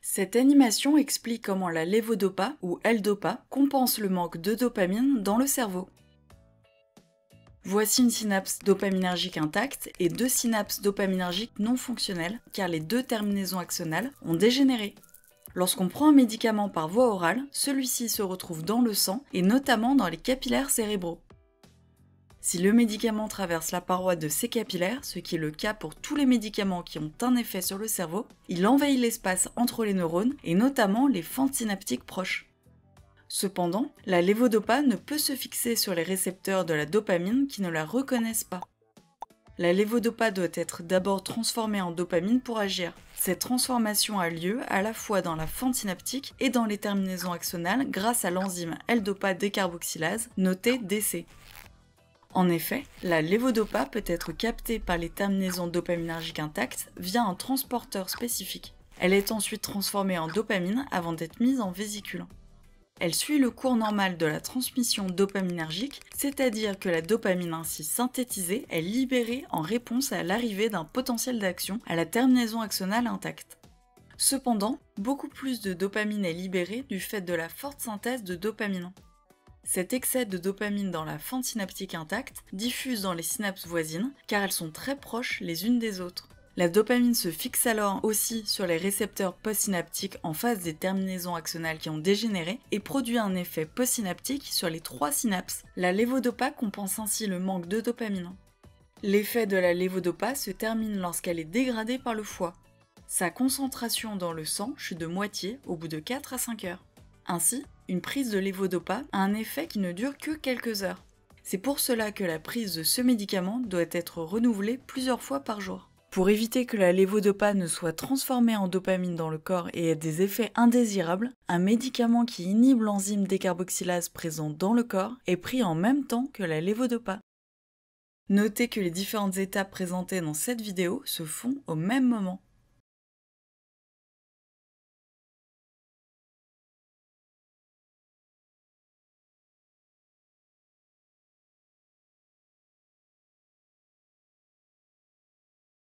Cette animation explique comment la lévodopa ou L-Dopa compense le manque de dopamine dans le cerveau. Voici une synapse dopaminergique intacte et deux synapses dopaminergiques non fonctionnelles car les deux terminaisons axonales ont dégénéré. Lorsqu'on prend un médicament par voie orale, celui-ci se retrouve dans le sang et notamment dans les capillaires cérébraux. Si le médicament traverse la paroi de ces capillaires, ce qui est le cas pour tous les médicaments qui ont un effet sur le cerveau, il envahit l'espace entre les neurones et notamment les fentes synaptiques proches. Cependant, la lévodopa ne peut se fixer sur les récepteurs de la dopamine qui ne la reconnaissent pas. La lévodopa doit être d'abord transformée en dopamine pour agir. Cette transformation a lieu à la fois dans la fente synaptique et dans les terminaisons axonales grâce à l'enzyme L-Dopa décarboxylase, notée DC. En effet, la lévodopa peut être captée par les terminaisons dopaminergiques intactes via un transporteur spécifique. Elle est ensuite transformée en dopamine avant d'être mise en vésicule. Elle suit le cours normal de la transmission dopaminergique, c'est-à-dire que la dopamine ainsi synthétisée est libérée en réponse à l'arrivée d'un potentiel d'action à la terminaison axonale intacte. Cependant, beaucoup plus de dopamine est libérée du fait de la forte synthèse de dopamine. Cet excès de dopamine dans la fente synaptique intacte diffuse dans les synapses voisines car elles sont très proches les unes des autres. La dopamine se fixe alors aussi sur les récepteurs postsynaptiques en face des terminaisons axonales qui ont dégénéré et produit un effet postsynaptique sur les trois synapses. La lévodopa compense ainsi le manque de dopamine. L'effet de la lévodopa se termine lorsqu'elle est dégradée par le foie. Sa concentration dans le sang chute de moitié au bout de 4 à 5 heures. Ainsi, une prise de lévodopa a un effet qui ne dure que quelques heures. C'est pour cela que la prise de ce médicament doit être renouvelée plusieurs fois par jour. Pour éviter que la lévodopa ne soit transformée en dopamine dans le corps et ait des effets indésirables, un médicament qui inhibe l'enzyme décarboxylase présente dans le corps est pris en même temps que la lévodopa. Notez que les différentes étapes présentées dans cette vidéo se font au même moment.